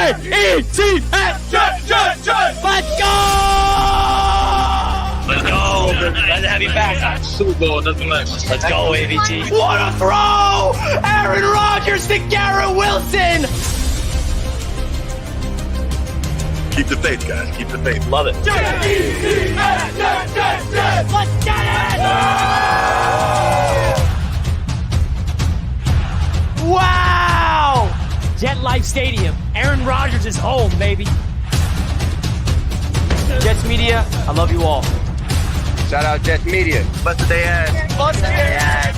J-E-T-S! Jets! Let's go! Let's go. Glad to have you back. Super Bowl, nothing less. Let's go, AVT. What a throw! Aaron Rodgers to Garrett Wilson! Keep the faith, guys. Keep the faith. Love it. J-E-T-S! Let's get it! Wow! Jet Life Stadium. Aaron Rodgers is home, baby. Jets Media, I love you all. Shout out Jets Media. Blessed day ahead. Blessed day ahead.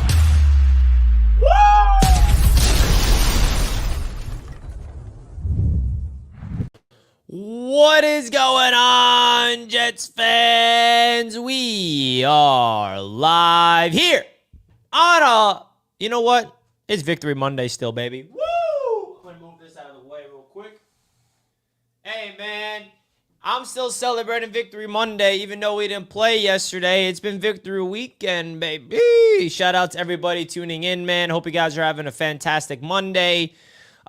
What is going on, Jets fans? We are live here on you know what? It's Victory Monday still, baby. Woo! I'm going to move this out of the way real quick. Hey, man. I'm still celebrating Victory Monday, even though we didn't play yesterday. It's been Victory Weekend, baby. Shout out to everybody tuning in, man. Hope you guys are having a fantastic Monday.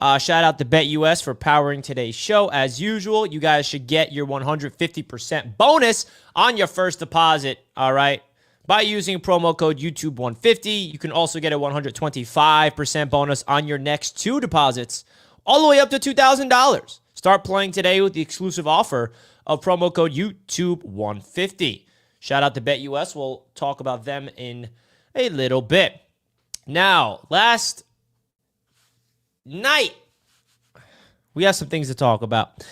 Shout out to BetUS for powering today's show. As usual, you guys should get your 150% bonus on your first deposit, all right? By using promo code YouTube150. You can also get a 125% bonus on your next two deposits, all the way up to $2,000. Start playing today with the exclusive offer of promo code YouTube150. Shout out to BetUS. We'll talk about them in a little bit. Now, last night, we have some things to talk about.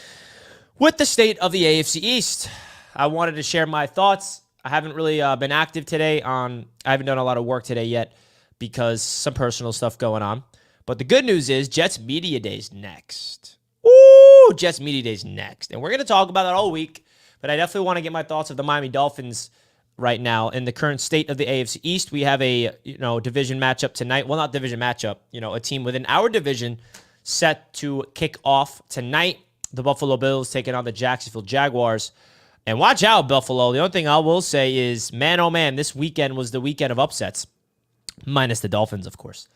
With the state of the AFC East, I wanted to share my thoughts. I haven't really been active today I haven't done a lot of work today yet because some personal stuff going on. But the good news is Jets Media Day's next. Ooh, Jets Media Day's next. And we're going to talk about that all week, but I definitely want to get my thoughts of the Miami Dolphins right now in the current state of the AFC East. We have a, division matchup tonight. Well, not division matchup, a team within our division set to kick off tonight. The Buffalo Bills taking on the Jacksonville Jaguars. And watch out, Buffalo. The only thing I will say is, man, oh man, this weekend was the weekend of upsets. Minus the Dolphins, of course.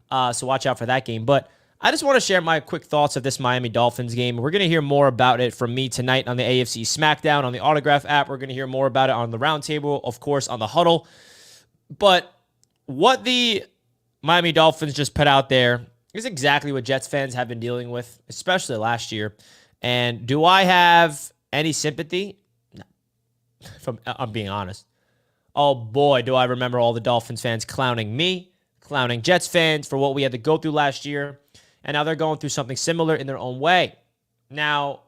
So watch out for that game. But I just want to share my quick thoughts of this Miami Dolphins game. We're going to hear more about it from me tonight on the AFC Smackdown, on the Autograph app. We're going to hear more about it on the Roundtable, of course, on the Huddle. But what the Miami Dolphins just put out there is exactly what Jets fans have been dealing with, especially last year. And do I have any sympathy? No. I'm being honest. Oh, boy, do I remember all the Dolphins fans clowning me, clowning Jets fans for what we had to go through last year. And now they're going through something similar in their own way. Now,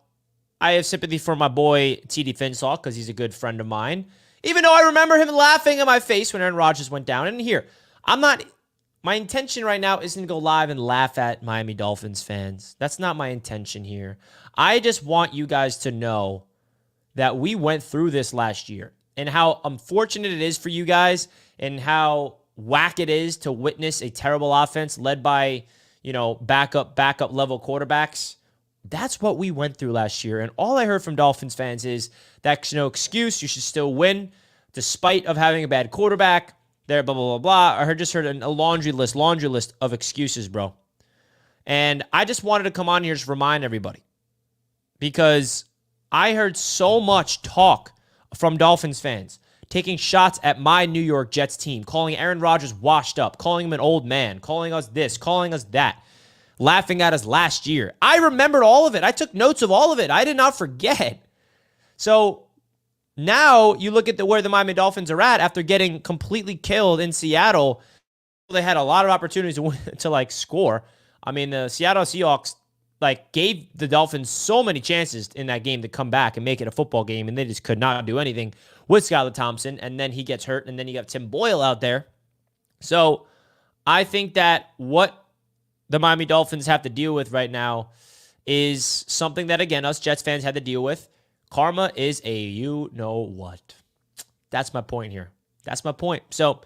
I have sympathy for my boy T.D. Finslaw because he's a good friend of mine. Even though I remember him laughing in my face when Aaron Rodgers went down. And here, my intention right now isn't to go live and laugh at Miami Dolphins fans. That's not my intention here. I just want you guys to know that we went through this last year and how unfortunate it is for you guys and how whack it is to witness a terrible offense led by backup level quarterbacks. That's what we went through last year. And all I heard from Dolphins fans is that's no excuse. You should still win despite of having a bad quarterback. There, blah, blah, blah, blah. I just heard a laundry list of excuses, bro. And I just wanted to come on here to remind everybody because I heard so much talk from Dolphins fans taking shots at my New York Jets team, calling Aaron Rodgers washed up, calling him an old man, calling us this, calling us that, laughing at us last year. I remembered all of it. I took notes of all of it. I did not forget. So now you look at where the Miami Dolphins are at after getting completely killed in Seattle. They had a lot of opportunities to score. I mean, the Seattle Seahawks gave the Dolphins so many chances in that game to come back and make it a football game, and they just could not do anything with Skylar Thompson, and then he gets hurt, and then you got Tim Boyle out there. So I think that what the Miami Dolphins have to deal with right now is something that, again, us Jets fans had to deal with. Karma is a you-know-what. That's my point here. That's my point. So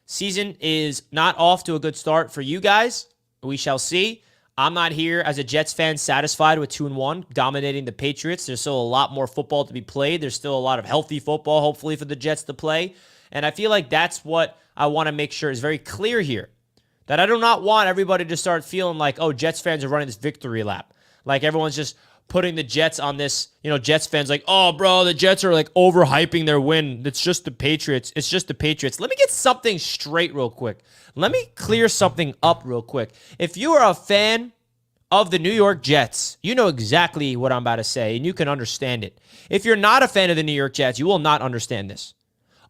season is not off to a good start for you guys. We shall see. I'm not here as a Jets fan satisfied with 2-1, dominating the Patriots. There's still a lot more football to be played. There's still a lot of healthy football, hopefully, for the Jets to play. And I feel like that's what I want to make sure is very clear here. That I do not want everybody to start feeling like, oh, Jets fans are running this victory lap. Like everyone's just putting the Jets on this, Jets fans like, oh, bro, the Jets are like overhyping their win. It's just the Patriots. It's just the Patriots. Let me get something straight real quick. Let me clear something up real quick. If you are a fan of the New York Jets, you know exactly what I'm about to say, and you can understand it. If you're not a fan of the New York Jets, you will not understand this.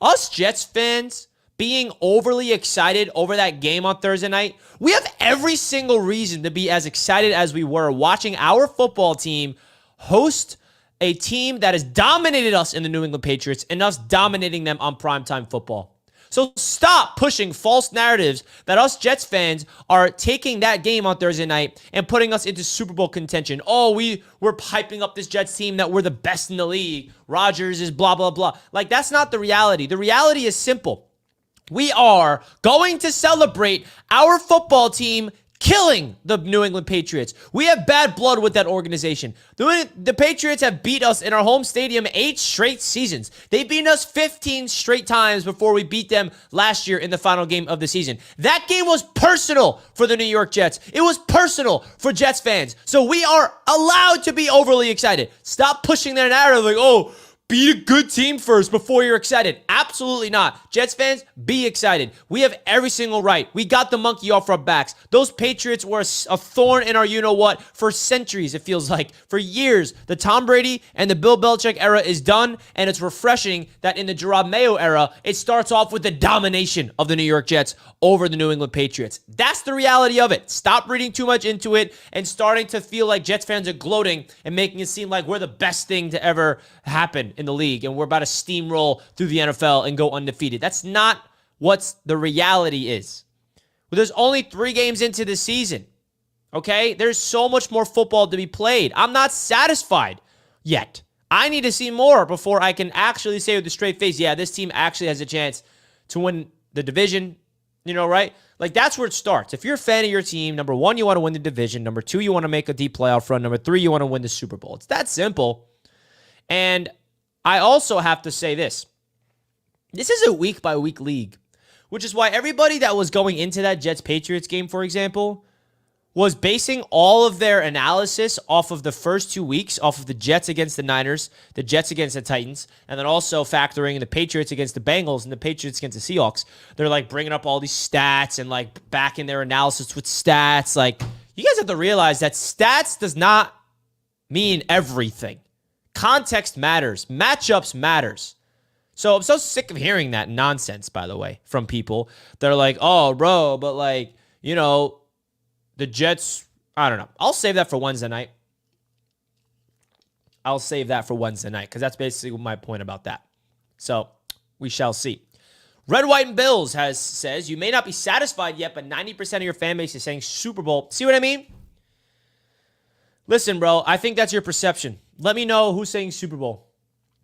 Us Jets fans being overly excited over that game on Thursday night, we have every single reason to be as excited as we were watching our football team host a team that has dominated us in the New England Patriots and us dominating them on primetime football. So stop pushing false narratives that us Jets fans are taking that game on Thursday night and putting us into Super Bowl contention. Oh, we're piping up this Jets team that we're the best in the league. Rodgers is blah, blah, blah. Like, that's not the reality. The reality is simple. We are going to celebrate our football team killing the New England Patriots. We have bad blood with that organization. The Patriots have beat us in our home stadium 8 straight seasons. They beat us 15 straight times before we beat them last year in the final game of the season. That game was personal for the New York Jets. It was personal for Jets fans. So we are allowed to be overly excited. Stop pushing their narrative like, oh, beat a good team first before you're excited. Absolutely not. Jets fans, be excited. We have every single right. We got the monkey off our backs. Those Patriots were a thorn in our you-know-what for centuries, it feels like. For years, the Tom Brady and the Bill Belichick era is done, and it's refreshing that in the Jerome Mayo era, it starts off with the domination of the New York Jets over the New England Patriots. That's the reality of it. Stop reading too much into it and starting to feel like Jets fans are gloating and making it seem like we're the best thing to ever happen in the league and we're about to steamroll through the NFL and go undefeated. That's not what the reality is. Well, there's only 3 games into the season, okay? There's so much more football to be played. I'm not satisfied yet. I need to see more before I can actually say with a straight face, yeah, this team actually has a chance to win the division, right? Like, that's where it starts. If you're a fan of your team, number 1, you want to win the division. Number 2, you want to make a deep playoff run. Number 3, you want to win the Super Bowl. It's that simple. And I also have to say this. This is a week-by-week league, which is why everybody that was going into that Jets-Patriots game, for example, was basing all of their analysis off of the first 2 weeks, off of the Jets against the Niners, the Jets against the Titans, and then also factoring in the Patriots against the Bengals and the Patriots against the Seahawks. They're like bringing up all these stats and like backing their analysis with stats. Like, you guys have to realize that stats does not mean everything. Context matters. Matchups matters. So I'm so sick of hearing that nonsense, by the way, from people. They're like, oh, bro, but like, the Jets, I don't know. I'll save that for Wednesday night. Because that's basically my point about that. So we shall see. Red, White, and Bills says, you may not be satisfied yet, but 90% of your fan base is saying Super Bowl. See what I mean? Listen, bro, I think that's your perception. Let me know who's saying Super Bowl.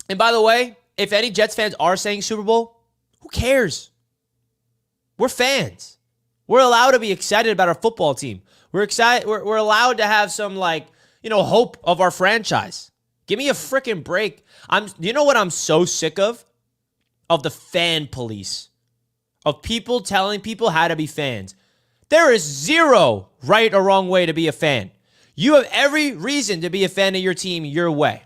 And by the way, if any Jets fans are saying Super Bowl, who cares? We're fans. We're allowed to be excited about our football team. We're excited. We're allowed to have some hope of our franchise. Give me a freaking break. You know what I'm so sick of? Of the fan police. Of people telling people how to be fans. There is zero right or wrong way to be a fan. You have every reason to be a fan of your team your way.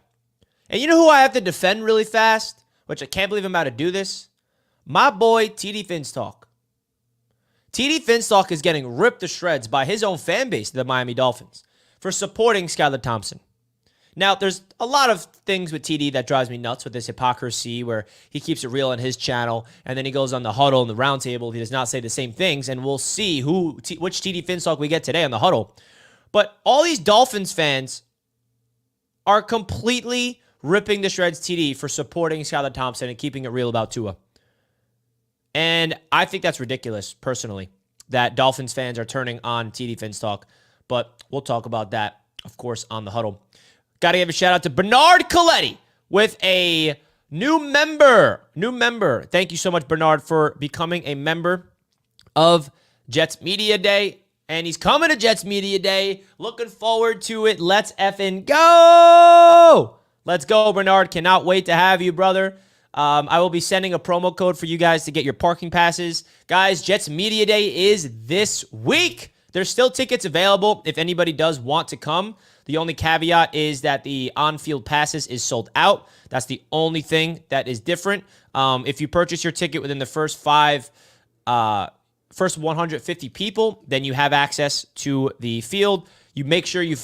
And you know who I have to defend really fast? Which I can't believe I'm about to do this. My boy, TD Finstock. TD Finstock is getting ripped to shreds by his own fan base, the Miami Dolphins, for supporting Skylar Thompson. Now, there's a lot of things with TD that drives me nuts with this hypocrisy where he keeps it real on his channel, and then he goes on the huddle and the roundtable. He does not say the same things, and we'll see which TD Finstock we get today on the huddle. But all these Dolphins fans are completely ripping to shreds TD for supporting Skylar Thompson and keeping it real about Tua. And I think that's ridiculous, personally, that Dolphins fans are turning on TD Finstock. But we'll talk about that, of course, on the huddle. Got to give a shout out to Bernard Coletti with a new member. Thank you so much, Bernard, for becoming a member of Jets Media Day. And he's coming to Jets Media Day. Looking forward to it. Let's effing go. Let's go, Bernard. Cannot wait to have you, brother. I will be sending a promo code for you guys to get your parking passes. Guys, Jets Media Day is this week. There's still tickets available if anybody does want to come. The only caveat is that the on-field passes is sold out. That's the only thing that is different. If you purchase your ticket within the first 150 people, then you have access to the field. You make sure you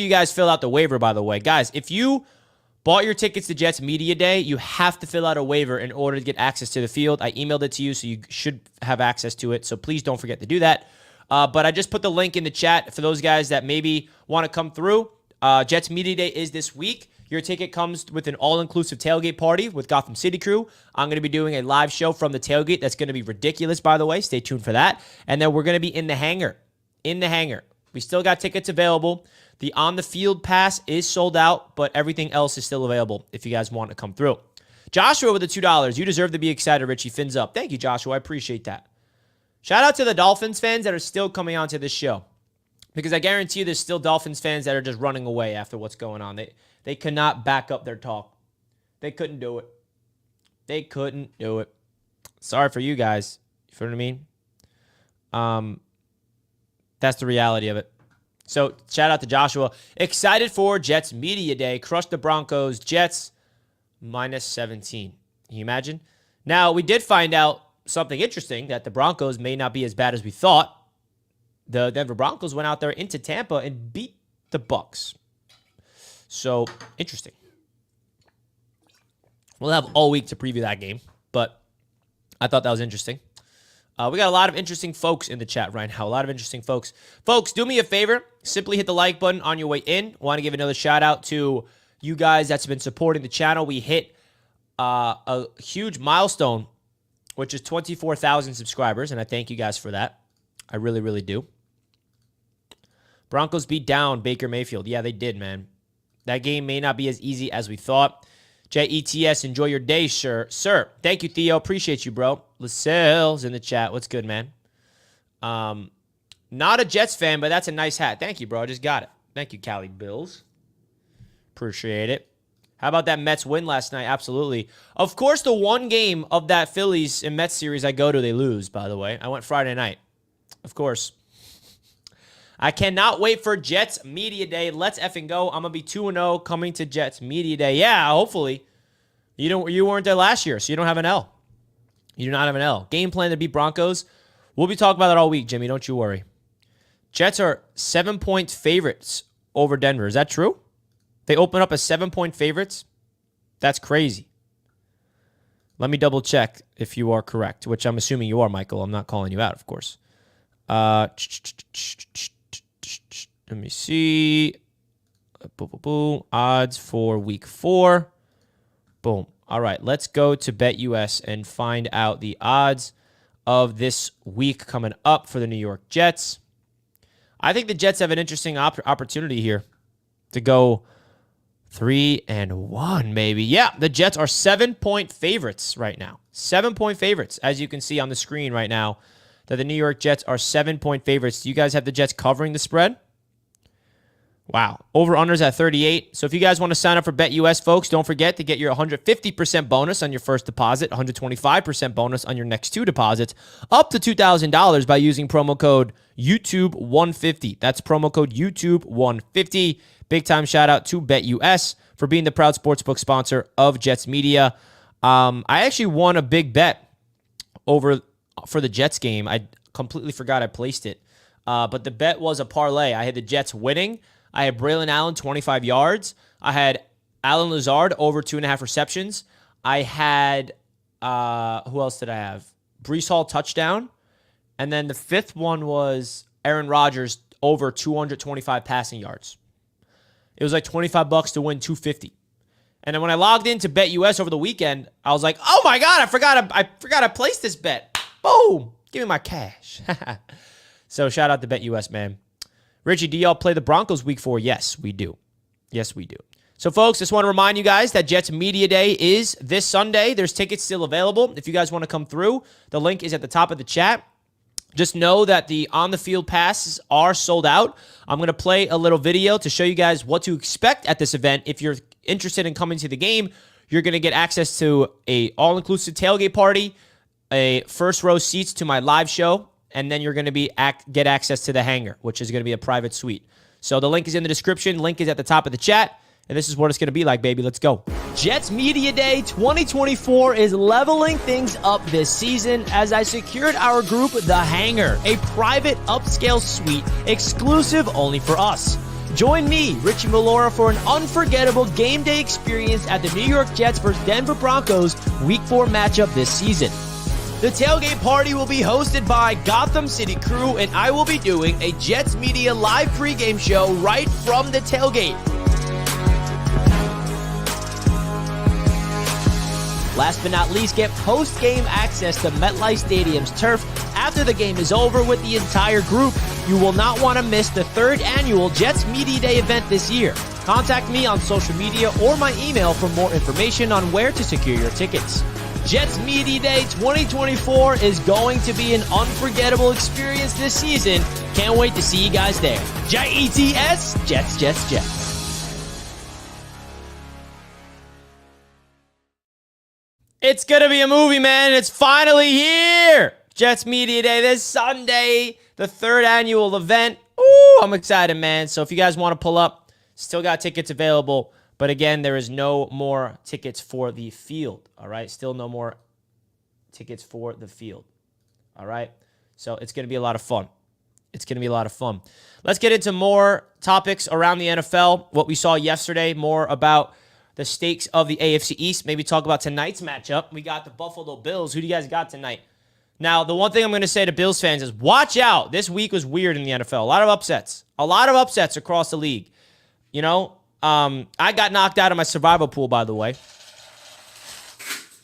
guys fill out the waiver, by the way. Guys, if you bought your tickets to Jets Media Day, you have to fill out a waiver in order to get access to the field. I emailed it to you, so you should have access to it. So please don't forget to do that. But I just put the link in the chat for those guys that maybe want to come through. Jets Media Day is this week. Your ticket comes with an all-inclusive tailgate party with Gotham City Crew. I'm going to be doing a live show from the tailgate. That's going to be ridiculous, by the way. Stay tuned for that. And then we're going to be in the hangar. We still got tickets available. The on-the-field pass is sold out, but everything else is still available if you guys want to come through. Joshua with the $2. You deserve to be excited, Richie. Fins up. Thank you, Joshua. I appreciate that. Shout out to the Dolphins fans that are still coming onto this show, because I guarantee you there's still Dolphins fans that are just running away after what's going on. They cannot back up their talk. They couldn't do it. Sorry for you guys. You feel what I mean? That's the reality of it. So shout out to Joshua. Excited for Jets Media Day. Crush the Broncos. Jets -17. Can you imagine? Now, we did find out something interesting, that the Broncos may not be as bad as we thought. The Denver Broncos went out there into Tampa and beat the Bucs. So, interesting. We'll have all week to preview that game, but I thought that was interesting. We got a lot of interesting folks in the chat right now. A lot of interesting folks. Folks, do me a favor. Simply hit the like button on your way in. Want to give another shout out to you guys that's been supporting the channel. We hit a huge milestone, which is 24,000 subscribers, and I thank you guys for that. I really, really do. Broncos beat down Baker Mayfield. Yeah, they did, man. That game may not be as easy as we thought. JETS, enjoy your day, sir. Thank you, Theo. Appreciate you, bro. Lascelles in the chat. What's good, man? Not a Jets fan, but that's a nice hat. Thank you, bro. I just got it. Thank you, Cali Bills. Appreciate it. How about that Mets win last night? Absolutely. Of course, the one game of that Phillies and Mets series I go to, they lose, by the way. I went Friday night. Of course. I cannot wait for Jets Media Day. Let's effing go. I'm going to be 2-0 coming to Jets Media Day. Yeah, hopefully. You weren't there last year, so you don't have an L. You do not have an L. Game plan to beat Broncos. We'll be talking about that all week, Jimmy. Don't you worry. Jets are 7-point favorites over Denver. Is that true? They open up as 7-point favorites? That's crazy. Let me double check if you are correct, which I'm assuming you are, Michael. I'm not calling you out, of course. Let me see. Boom. Odds for week 4. Boom. All right, let's go to BetUS and find out the odds of this week coming up for the New York Jets. I think the Jets have an interesting opportunity here to go 3-1, maybe. Yeah, the Jets are 7-point favorites right now. 7-point favorites, as you can see on the screen right now, that the New York Jets are 7-point favorites. Do you guys have the Jets covering the spread? Wow. Over-unders at 38. So if you guys want to sign up for BetUS, folks, don't forget to get your 150% bonus on your first deposit, 125% bonus on your next 2 deposits, up to $2,000 by using promo code YouTube150. That's promo code YouTube150. Big time shout out to BetUS for being the proud sportsbook sponsor of Jets Media. I actually won a big bet for the Jets game. I completely forgot I placed it. But the bet was a parlay. I had the Jets winning. I had Braylon Allen, 25 yards. I had Alan Lazard, over 2.5 receptions. I had, who else did I have? Breece Hall, touchdown. And then the fifth one was Aaron Rodgers, over 225 passing yards. It was like $25 to win $250. And then when I logged into BetUS over the weekend, I was like, oh my God, I forgot I placed this bet. Boom. Give me my cash. So shout out to BetUS, man. Richie, do y'all play the Broncos week 4? Yes, we do. Yes, we do. So, folks, just want to remind you guys that Jets Media Day is this Sunday. There's tickets still available. If you guys want to come through, the link is at the top of the chat. Just know that the on-the-field passes are sold out. I'm going to play a little video to show you guys what to expect at this event. If you're interested in coming to the game, you're going to get access to a all-inclusive tailgate party, a first-row seats to my live show and then you're going to get access to the hangar, which is going to be a private suite. So the link is in the description. Link is at the top of the chat. And this is what it's going to be like, baby. Let's go. Jets Media Day 2024 is leveling things up this season as I secured our group The Hangar, a private upscale suite exclusive only for us. Join me, Richie Melora, for an unforgettable game day experience at the New York Jets vs. Denver Broncos Week 4 matchup this season. The tailgate party will be hosted by Gotham City Crew, and I will be doing a Jets Media live pregame show right from the tailgate. Last but not least, get post-game access to MetLife Stadium's turf after the game is over with the entire group. You will not want to miss the 3rd annual Jets Media Day event this year. Contact me on social media or my email for more information on where to secure your tickets. Jets Media Day 2024 is going to be an unforgettable experience this season. Can't wait to see you guys there. Jets, Jets, Jets, Jets. It's going to be a movie, man. It's finally here. Jets Media Day this Sunday, the 3rd annual event. Ooh, I'm excited, man. So if you guys want to pull up, still got tickets available. But again, there is no more tickets for the field, all right? Still no more tickets for the field, all right? So it's going to be a lot of fun. It's going to be a lot of fun. Let's get into more topics around the NFL. What we saw yesterday, more about the stakes of the AFC East. Maybe talk about tonight's matchup. We got the Buffalo Bills. Who do you guys got tonight? Now, the one thing I'm going to say to Bills fans is watch out. This week was weird in the NFL. A lot of upsets. A lot of upsets across the league. You know, I got knocked out of my survival pool, by the way.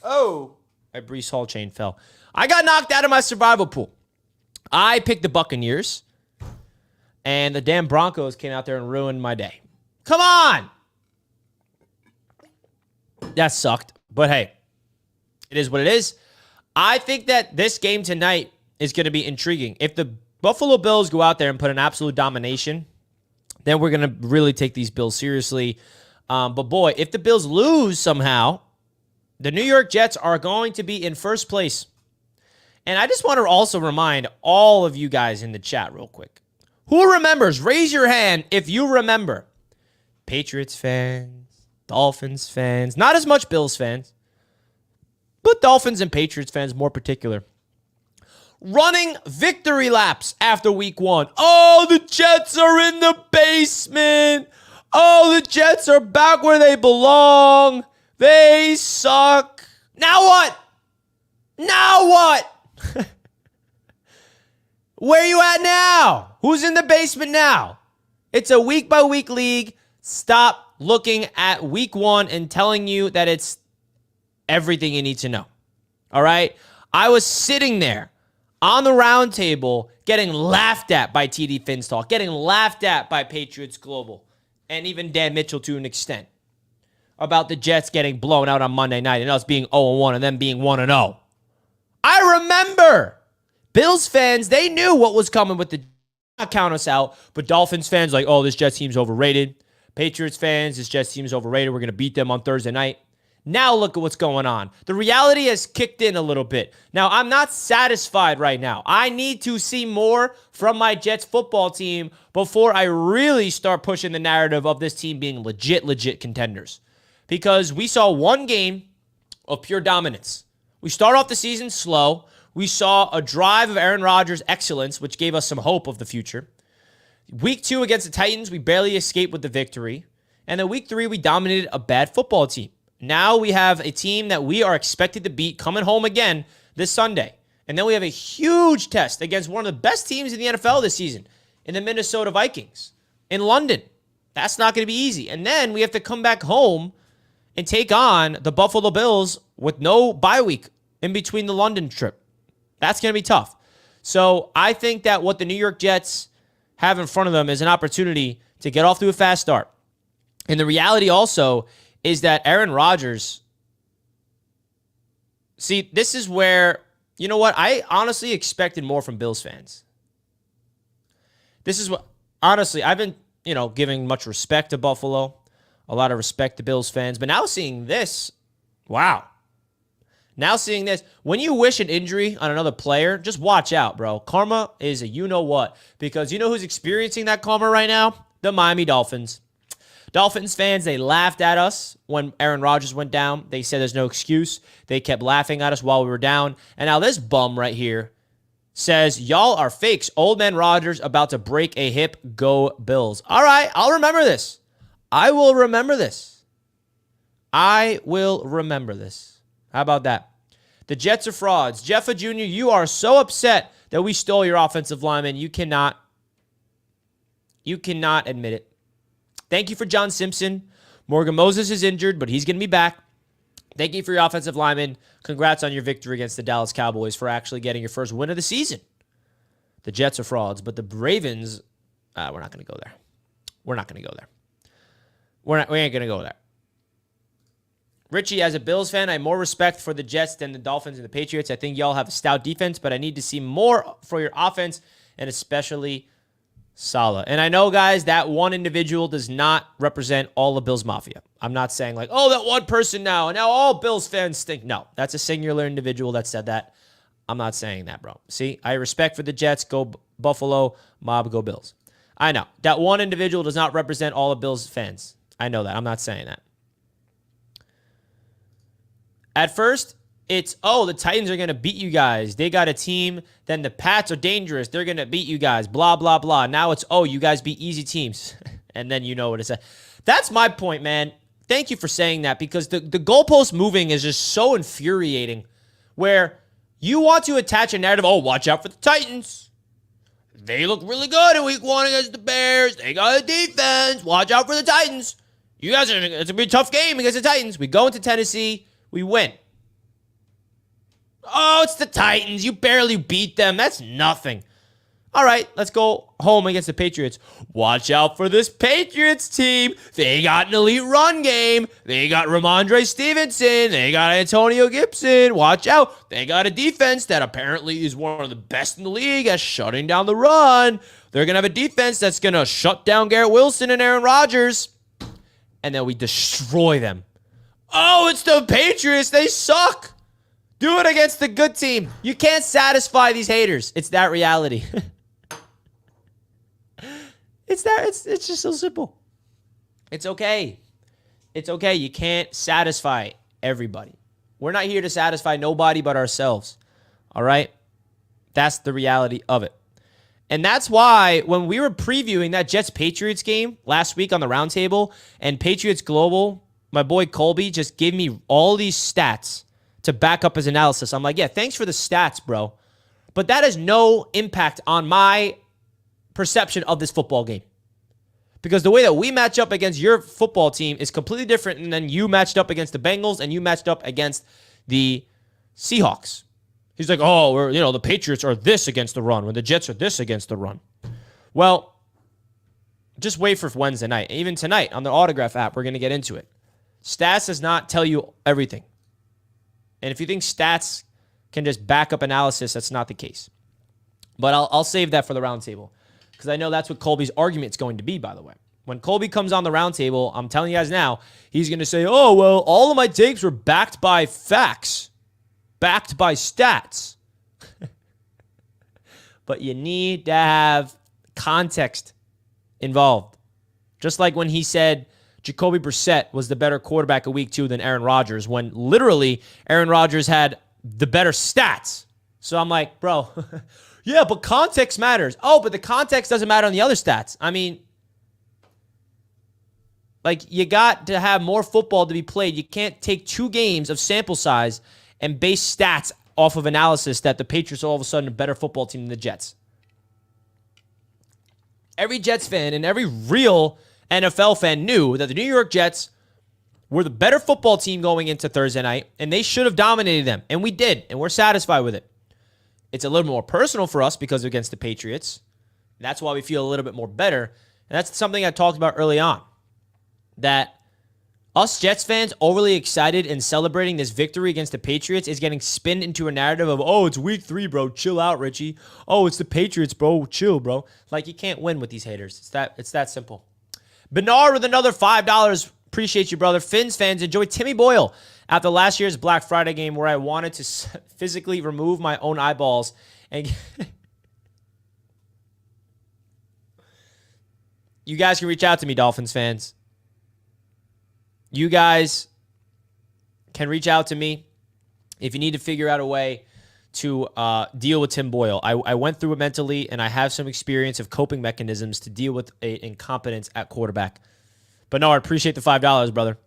Oh, my Breece Hall chain fell. I got knocked out of my survival pool. I picked the Buccaneers, and the damn Broncos came out there and ruined my day. Come on! That sucked. But hey, it is what it is. I think that this game tonight is going to be intriguing. If the Buffalo Bills go out there and put an absolute domination, then we're going to really take these Bills seriously. But boy, if the Bills lose somehow, the New York Jets are going to be in first place. And I just want to also remind all of you guys in the chat real quick. Who remembers? Raise your hand if you remember. Patriots fans. Dolphins fans, not as much Bills fans, but Dolphins and Patriots fans more particular. Running victory laps after week 1. Oh, the Jets are in the basement. Oh, the Jets are back where they belong. They suck. Now what? Now what? Where you at now? Who's in the basement now? It's a week-by-week league. Stop looking at week 1 and telling you that it's everything you need to know. All right? I was sitting there on the round table getting laughed at by TD Finstock, getting laughed at by Patriots Global, and even Dan Mitchell to an extent about the Jets getting blown out on Monday night and us being 0-1 and them being 1-0. I remember Bills fans, they knew what was coming with the not count us out, but Dolphins fans like, oh, this Jets team's overrated. Patriots fans, this Jets team is overrated. We're going to beat them on Thursday night. Now look at what's going on. The reality has kicked in a little bit. Now, I'm not satisfied right now. I need to see more from my Jets football team before I really start pushing the narrative of this team being legit contenders. Because we saw one game of pure dominance. We start off the season slow. We saw a drive of Aaron Rodgers' excellence, which gave us some hope of the future. Week 2 against the Titans, we barely escaped with the victory. And then week 3, we dominated a bad football team. Now we have a team that we are expected to beat coming home again this Sunday. And then we have a huge test against one of the best teams in the NFL this season, in the Minnesota Vikings, in London. That's not going to be easy. And then we have to come back home and take on the Buffalo Bills with no bye week in between the London trip. That's going to be tough. So I think that what the New York Jets have in front of them is an opportunity to get off to a fast start. And the reality also is that Aaron Rodgers, see, this is where, you know what, I honestly expected more from Bills fans. This is what, honestly, I've been, giving much respect to Buffalo, a lot of respect to Bills fans, but now seeing this, wow. Now seeing this, when you wish an injury on another player, just watch out, bro. Karma is a you-know-what, because you know who's experiencing that karma right now? The Miami Dolphins. Dolphins fans, they laughed at us when Aaron Rodgers went down. They said there's no excuse. They kept laughing at us while we were down. And now this bum right here says, y'all are fakes. Old man Rodgers about to break a hip. Go Bills. All right, I'll remember this. I will remember this. I will remember this. How about that? The Jets are frauds. Jeffa Jr., you are so upset that we stole your offensive lineman. You cannot admit it. Thank you for John Simpson. Morgan Moses is injured, but he's going to be back. Thank you for your offensive lineman. Congrats on your victory against the Dallas Cowboys for actually getting your first win of the season. The Jets are frauds, but the Ravens, we're not going to go there. We're not going to go there. We ain't going to go there. Richie, as a Bills fan, I have more respect for the Jets than the Dolphins and the Patriots. I think y'all have a stout defense, but I need to see more for your offense, and especially Salah. And I know, guys, that one individual does not represent all the Bills Mafia. I'm not saying like, oh, that one person now, and now all Bills fans stink. No, that's a singular individual that said that. I'm not saying that, bro. See, I respect for the Jets. Go Buffalo. Mob, go Bills. I know. That one individual does not represent all the Bills fans. I know that. I'm not saying that. At first, it's, oh, the Titans are going to beat you guys. They got a team. Then the Pats are dangerous. They're going to beat you guys. Blah, blah, blah. Now it's, oh, you guys beat easy teams. And then you know what it says. That's my point, man. Thank you for saying that, because the goalpost moving is just so infuriating, where you want to attach a narrative, oh, watch out for the Titans. They look really good in week 1 against the Bears. They got a defense. Watch out for the Titans. You guys it's going to be a tough game against the Titans. We go into Tennessee. We win. Oh, it's the Titans. You barely beat them. That's nothing. All right, let's go home against the Patriots. Watch out for this Patriots team. They got an elite run game. They got Ramondre Stevenson. They got Antonio Gibson. Watch out. They got a defense that apparently is one of the best in the league at shutting down the run. They're going to have a defense that's going to shut down Garrett Wilson and Aaron Rodgers. And then we destroy them. Oh, it's the Patriots. They suck. Do it against the good team. You can't satisfy these haters. It's that reality. It's just so simple. It's okay. It's okay. You can't satisfy everybody. We're not here to satisfy nobody but ourselves. All right? That's the reality of it. And that's why when we were previewing that Jets-Patriots game last week on the roundtable, and Patriots Global, my boy Colby just gave me all these stats to back up his analysis. I'm like, yeah, thanks for the stats, bro. But that has no impact on my perception of this football game. Because the way that we match up against your football team is completely different than you matched up against the Bengals and you matched up against the Seahawks. He's like, oh, the Patriots are this against the run when the Jets are this against the run. Well, just wait for Wednesday night. Even tonight on the Autograph app, we're going to get into it. Stats does not tell you everything. And if you think stats can just back up analysis, that's not the case. But I'll save that for the roundtable, because I know that's what Colby's argument is going to be, by the way. When Colby comes on the roundtable, I'm telling you guys now, he's going to say, oh, well, all of my takes were backed by facts, backed by stats. But you need to have context involved. Just like when he said Jacoby Brissett was the better quarterback of week 2 than Aaron Rodgers, when literally Aaron Rodgers had the better stats. So I'm like, bro, yeah, but context matters. Oh, but the context doesn't matter on the other stats. I mean, like, you got to have more football to be played. You can't take 2 games of sample size and base stats off of analysis that the Patriots are all of a sudden a better football team than the Jets. Every Jets fan and every real NFL fan knew that the New York Jets were the better football team going into Thursday night, and they should have dominated them. And we did, and we're satisfied with it. It's a little more personal for us because against the Patriots. That's why we feel a little bit more better. And that's something I talked about early on. That us Jets fans overly excited and celebrating this victory against the Patriots is getting spinned into a narrative of, oh, it's week 3, bro. Chill out, Richie. Oh, it's the Patriots, bro. Chill, bro. Like, you can't win with these haters. It's that simple. Bernard with another $5 Appreciate you, brother. Fins fans, enjoy Timmy Boyle after last year's Black Friday game where I wanted to physically remove my own eyeballs and you guys can reach out to me, Dolphins fans. You guys can reach out to me if you need to figure out a way to deal with Tim Boyle. I went through it mentally, and I have some experience of coping mechanisms to deal with incompetence at quarterback. But no, I appreciate the $5, brother.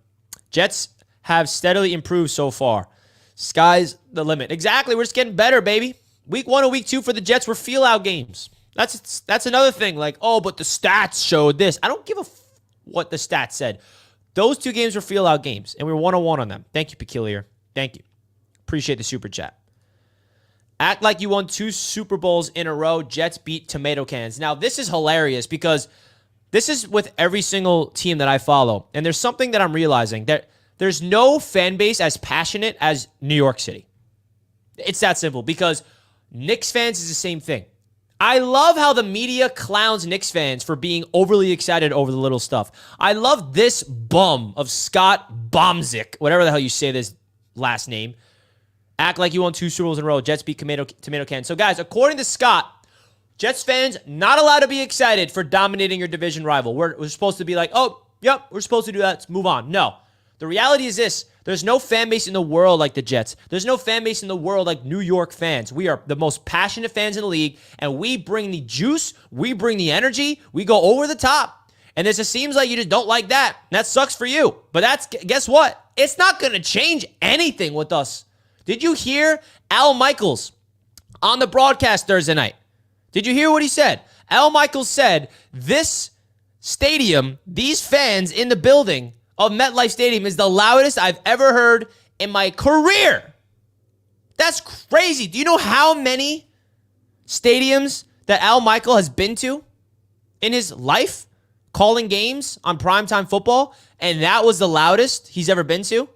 Jets have steadily improved so far. Sky's the limit. Exactly. We're just getting better, baby. Week 1 and week 2 for the Jets were feel-out games. That's another thing. Like, oh, but the stats showed this. I don't give a what the stats said. Those 2 games were feel-out games, and we were 1-1 on them. Thank you, Peculiar. Thank you. Appreciate the super chat. Act like you won 2 Super Bowls in a row. Jets beat tomato cans. Now, this is hilarious because this is with every single team that I follow. And there's something that I'm realizing, that there's no fan base as passionate as New York City. It's that simple, because Knicks fans is the same thing. I love how the media clowns Knicks fans for being overly excited over the little stuff. I love this bum of Scott Bomzik, whatever the hell you say this last name. Act like you won 2 Super Bowls in a row. Jets beat tomato can. So, guys, according to Scott, Jets fans not allowed to be excited for dominating your division rival. We're supposed to be like, oh, yep, we're supposed to do that. Let's move on. No. The reality is this. There's no fan base in the world like the Jets. There's no fan base in the world like New York fans. We are the most passionate fans in the league, and we bring the juice. We bring the energy. We go over the top. And it just seems like you just don't like that. That sucks for you. But guess what? It's not going to change anything with us. Did you hear Al Michaels on the broadcast Thursday night? Did you hear what he said? Al Michaels said, this stadium, these fans in the building of MetLife Stadium is the loudest I've ever heard in my career. That's crazy. Do you know how many stadiums that Al Michael has been to in his life calling games on primetime football? And that was the loudest he's ever been to?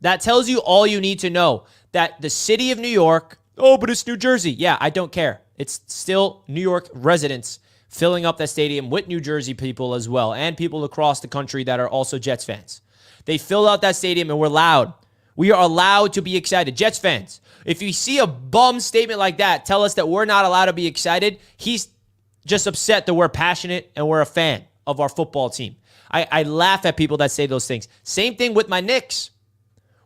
That tells you all you need to know. That the city of New York, oh, but it's New Jersey. Yeah, I don't care. It's still New York residents filling up that stadium with New Jersey people as well, and people across the country that are also Jets fans. They fill out that stadium, and we're loud. We are allowed to be excited. Jets fans, if you see a bum statement like that, tell us that we're not allowed to be excited. He's just upset that we're passionate and we're a fan of our football team. I laugh at people that say those things. Same thing with my Knicks.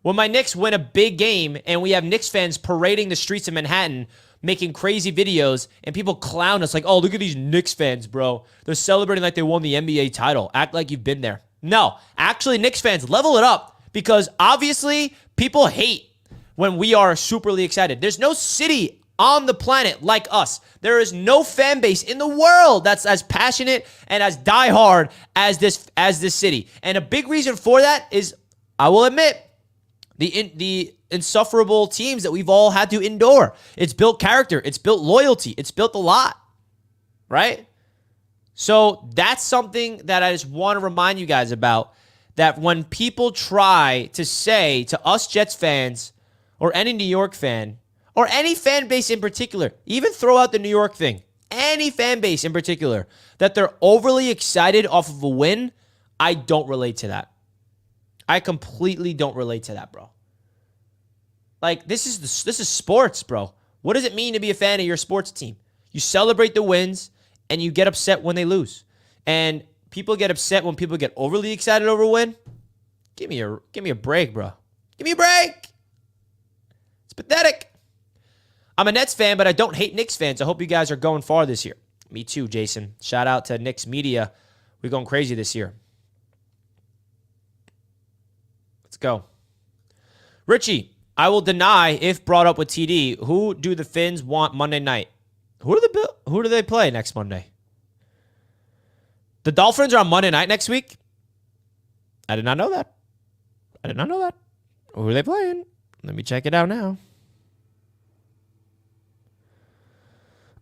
When my Knicks win a big game and we have Knicks fans parading the streets of Manhattan, making crazy videos, and people clown us like, oh, look at these Knicks fans, bro. They're celebrating like they won the NBA title. Act like you've been there. No, actually, Knicks fans, level it up, because obviously people hate when we are superly excited. There's no city on the planet like us. There is no fan base in the world that's as passionate and as diehard as this city. And a big reason for that is, I will admit, the insufferable teams that we've all had to endure. It's built character. It's built loyalty. It's built a lot, right? So that's something that I just want to remind you guys about, that when people try to say to us Jets fans or any New York fan or any fan base in particular, even throw out the New York thing, any fan base in particular, that they're overly excited off of a win, I don't relate to that. I completely don't relate to that, bro. Like, this is sports, bro. What does it mean to be a fan of your sports team? You celebrate the wins, and you get upset when they lose. And people get upset when people get overly excited over a win. Give me a break, bro. Give me a break. It's pathetic. I'm a Nets fan, but I don't hate Knicks fans. I hope you guys are going far this year. Me too, Jason. Shout out to Knicks Media. We're going crazy this year. Let's go. Richie, I will deny if brought up with TD. Who do the Finns want Monday night? Who do they play next Monday? The Dolphins are on Monday night next week? I did not know that. Who are they playing? Let me check it out now.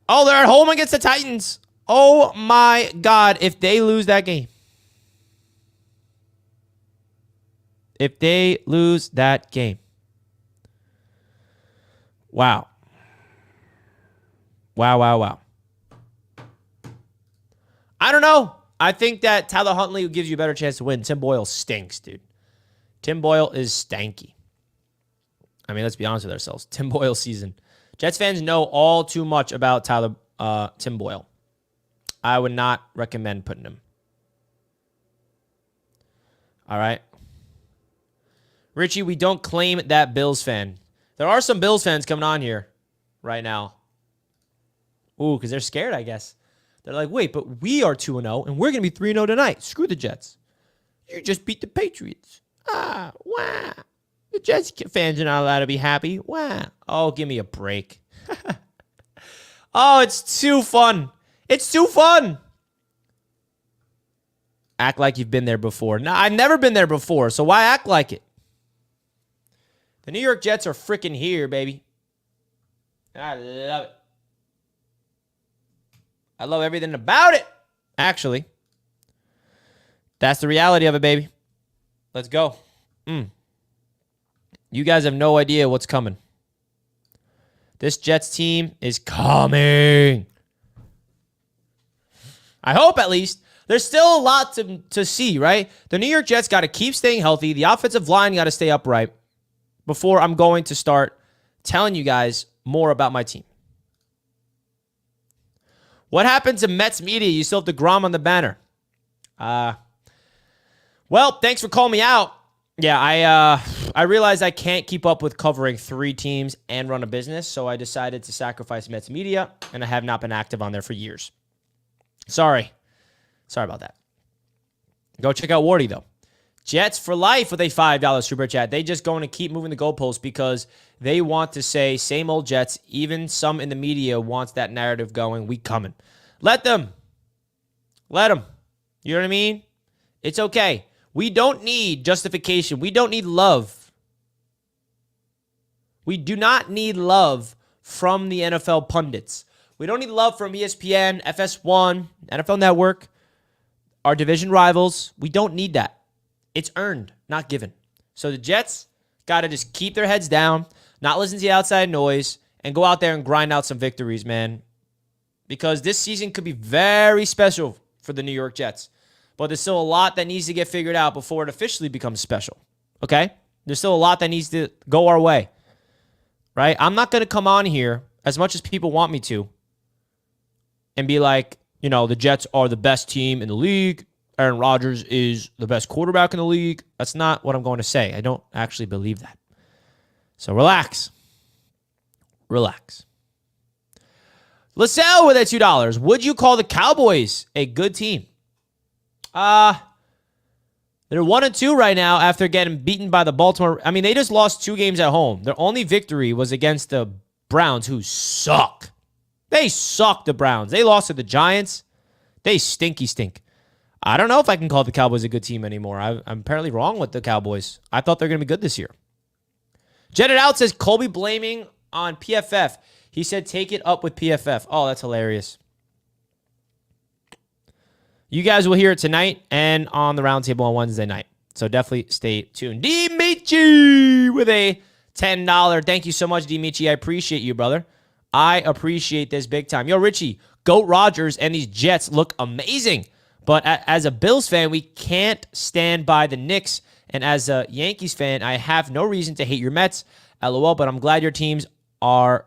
Oh, they're at home against the Titans. Oh, my God. If they lose that game. Wow. Wow. I don't know. I think that Tyler Huntley gives you a better chance to win. Tim Boyle stinks, dude. Tim Boyle is stanky. I mean, let's be honest with ourselves. Tim Boyle season. Jets fans know all too much about Tim Boyle. I would not recommend putting him. All right. Richie, we don't claim that Bills fan. There are some Bills fans coming on here right now. Ooh, because they're scared, I guess. They're like, wait, but we are 2-0, and we're going to be 3-0 tonight. Screw the Jets. You just beat the Patriots. Ah, wow. The Jets fans are not allowed to be happy. Wow. Oh, give me a break. Oh, it's too fun. It's too fun. Act like you've been there before. No, I've never been there before, so why act like it? The New York Jets are freaking here, baby. I love it. I love everything about it. Actually, that's the reality of it, baby. Let's go. You guys have no idea what's coming. This Jets team is coming. I hope, at least. There's still a lot to see, right? The New York Jets got to keep staying healthy. The offensive line got to stay upright before I'm going to start telling you guys more about my team. What happened to Mets media? You still have DeGrom on the banner. Well, thanks for calling me out. Yeah, I realized I can't keep up with covering 3 teams and run a business, so I decided to sacrifice Mets media, and I have not been active on there for years. Sorry about that. Go check out Wardy, though. Jets for life with a $5 super chat. They just going to keep moving the goalposts because they want to say same old Jets. Even some in the media wants that narrative going. We coming. Let them. Let them. You know what I mean? It's okay. We don't need justification. We don't need love. We do not need love from the NFL pundits. We don't need love from ESPN, FS1, NFL Network, our division rivals. We don't need that. It's earned, not given. So the Jets got to just keep their heads down, not listen to the outside noise, and go out there and grind out some victories, man. Because this season could be very special for the New York Jets. But there's still a lot that needs to get figured out before it officially becomes special. Okay? There's still a lot that needs to go our way. Right? I'm not going to come on here, as much as people want me to, and be like, you know, the Jets are the best team in the league. Aaron Rodgers is the best quarterback in the league. That's not what I'm going to say. I don't actually believe that. So relax. Relax. LaSalle with a $2. Would you call the Cowboys a good team? They're 1-2 right now after getting beaten by the Baltimore. I mean, they just lost 2 games at home. Their only victory was against the Browns, who suck. They suck, the Browns. They lost to the Giants. They stink. I don't know if I can call the Cowboys a good team anymore. I'm apparently wrong with the Cowboys. I thought they're going to be good this year. Jetted Out says, Colby blaming on PFF. He said, take it up with PFF. Oh, that's hilarious. You guys will hear it tonight and on the roundtable on Wednesday night. So definitely stay tuned. Dimichi with a $10. Thank you so much, Dimichi. I appreciate you, brother. I appreciate this big time. Yo, Richie, Goat Rodgers and these Jets look amazing. But as a Bills fan, we can't stand by the Knicks. And as a Yankees fan, I have no reason to hate your Mets. LOL, but I'm glad your teams are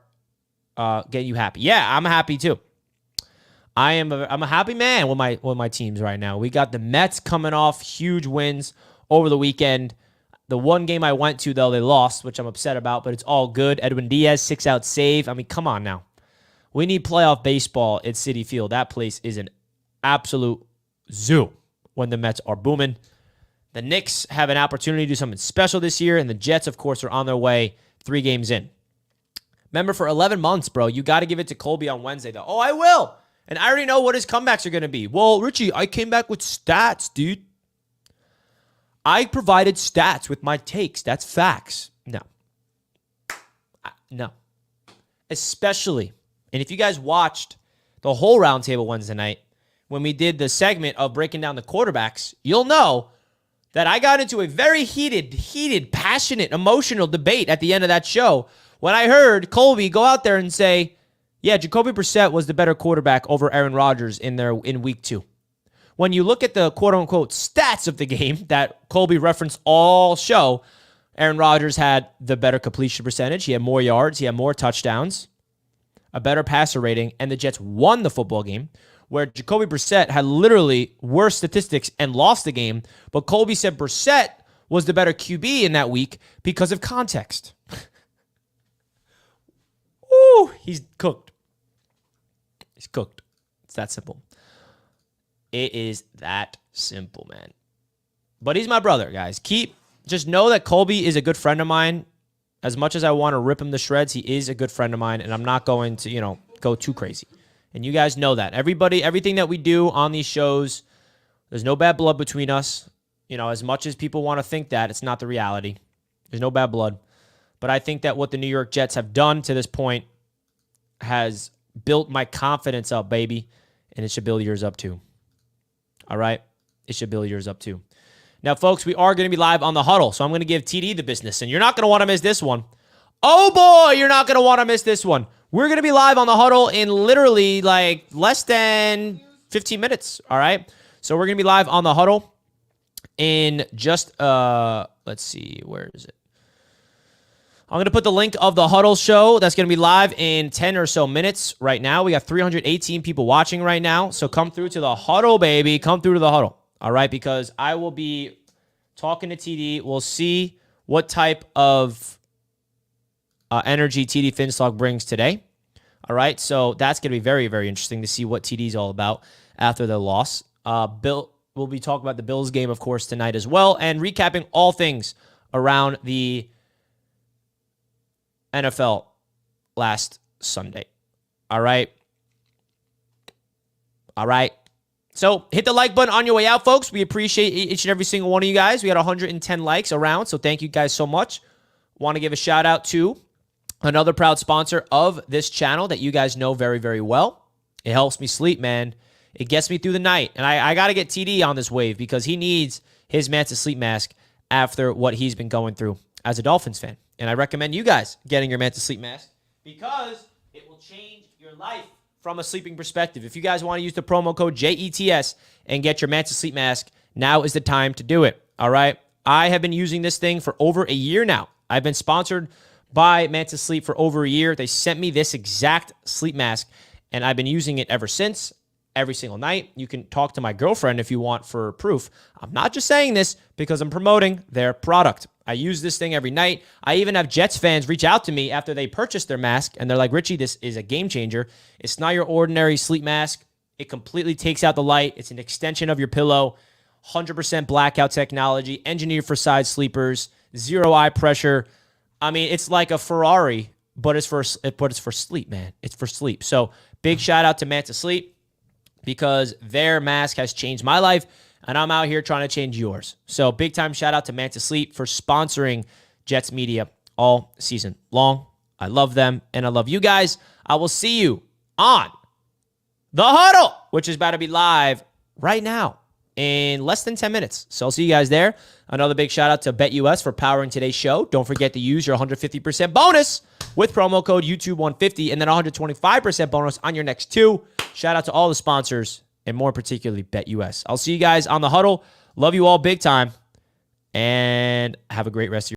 getting you happy. Yeah, I'm happy too. I'm a happy man with my teams right now. We got the Mets coming off huge wins over the weekend. The one game I went to, though, they lost, which I'm upset about, but it's all good. Edwin Diaz, 6-out save. I mean, come on now. We need playoff baseball at Citi Field. That place is an absolute zoo when the Mets are booming. The Knicks have an opportunity to do something special this year, and the Jets, of course, are on their way 3 games in. Remember, for 11 months, bro, you got to give it to Colby on Wednesday, though. Oh, I will. And I already know what his comebacks are going to be. Well, Richie, I came back with stats, dude. I provided stats with my takes. That's facts. No. Especially, and if you guys watched the whole roundtable Wednesday night, when we did the segment of breaking down the quarterbacks, you'll know that I got into a very heated, passionate, emotional debate at the end of that show when I heard Colby go out there and say, yeah, Jacoby Brissett was the better quarterback over Aaron Rodgers in week 2. when you look at the quote-unquote stats of the game that Colby referenced all show, Aaron Rodgers had the better completion percentage. He had more yards. He had more touchdowns, a better passer rating, and the Jets won the football game, where Jacoby Brissett had literally worse statistics and lost the game. But Colby said Brissett was the better QB in that week because of context. Ooh, he's cooked. He's cooked. It's that simple. It is that simple, man. But he's my brother, guys. Just know that Colby is a good friend of mine. As much as I want to rip him to shreds, he is a good friend of mine, and I'm not going to, go too crazy. And you guys know that. Everything that we do on these shows, there's no bad blood between us. As much as people want to think that, it's not the reality. There's no bad blood. But I think that what the New York Jets have done to this point has built my confidence up, baby. And it should build yours up too. All right? It should build yours up too. Now, folks, we are going to be live on The Huddle, so I'm going to give TD the business, and you're not going to want to miss this one. Oh, boy, you're not going to want to miss this one. We're going to be live on The Huddle in literally less than 15 minutes, all right? So we're going to be live on The Huddle in just, let's see, where is it? I'm going to put the link of The Huddle show. That's going to be live in 10 or so minutes right now. We got 318 people watching right now, so come through to The Huddle, baby. Come through to The Huddle. All right, because I will be talking to TD. We'll see what type of energy TD Finstock brings today. All right, so that's going to be very, very interesting to see what TD's all about after the loss. We'll be talking about the Bills game, of course, tonight as well, and recapping all things around the NFL last Sunday. All right. So hit the like button on your way out, folks. We appreciate each and every single one of you guys. We had 110 likes around, so thank you guys so much. Want to give a shout out to another proud sponsor of this channel that you guys know very, very well. It helps me sleep, man. It gets me through the night. And I got to get TD on this wave because he needs his Manta Sleep Mask after what he's been going through as a Dolphins fan. And I recommend you guys getting your Manta Sleep Mask because it will change your life from a sleeping perspective. If you guys want to use the promo code JETS and get your Manta Sleep Mask, now is the time to do it. All right. I have been using this thing for over a year now. I've been sponsored by Manta Sleep for over a year. They sent me this exact sleep mask, and I've been using it ever since, every single night. You can talk to my girlfriend if you want for proof. I'm not just saying this because I'm promoting their product. I use this thing every night. I even have Jets fans reach out to me after they purchase their mask, and they're like, Richie, this is a game changer. It's not your ordinary sleep mask. It completely takes out the light. It's an extension of your pillow, 100% blackout technology, engineered for side sleepers, zero eye pressure. I mean, it's like a Ferrari, but it's for sleep, man. It's for sleep. So big shout out to Manta Sleep because their mask has changed my life, and I'm out here trying to change yours. So big time shout out to Manta Sleep for sponsoring Jets Media all season long. I love them, and I love you guys. I will see you on The Huddle, which is about to be live right now in less than 10 minutes. So I'll see you guys there. Another big shout out to BetUS for powering today's show. Don't forget to use your 150% bonus with promo code YouTube150 and then 125% bonus on your next two. Shout out to all the sponsors and more particularly BetUS. I'll see you guys on The Huddle. Love you all big time and have a great rest of your